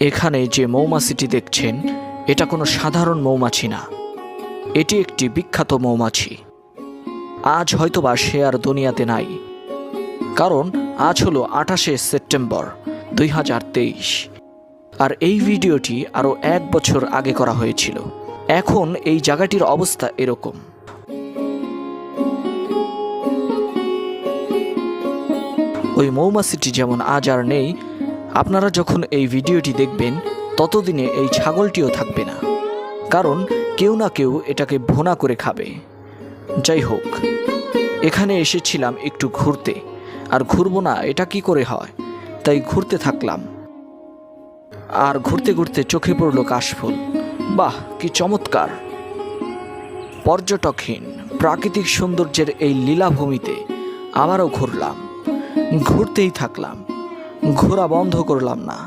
এখানে যে মৌমাছিটি দেখছেন এটা কোনো সাধারণ মৌমাছি না, এটি একটি বিখ্যাত মৌমাছি। আজ হয়তোবা সে আর দুনিয়াতে নাই, কারণ আজ হলো 28শে সেপ্টেম্বর 2023, আর এই ভিডিওটি আরও 1 বছর আগে করা হয়েছিল। এখন এই জায়গাটির অবস্থা এরকম। ওই মৌমাছিটি যেমন আজ আর নেই, আপনারা যখন এই ভিডিওটি দেখবেন ততদিনে এই ছাগলটিও থাকবে না, কারণ কেউ না কেউ এটাকে ভুনা করে খাবে। যাই হোক, এখানে এসেছিলাম একটু ঘুরতে, আর ঘুরবো না এটা কি করে হয়, তাই ঘুরতে থাকলাম। আর ঘুরতে ঘুরতে চোখে পড়লো কাশফুল। বাহ, কি চমৎকার! পর্যটকহীন প্রাকৃতিক সৌন্দর্যের এই লীলাভূমিতে আবারও ঘুরলাম, ঘুরতেই থাকলাম, ঘোরা বন্ধ করলাম না।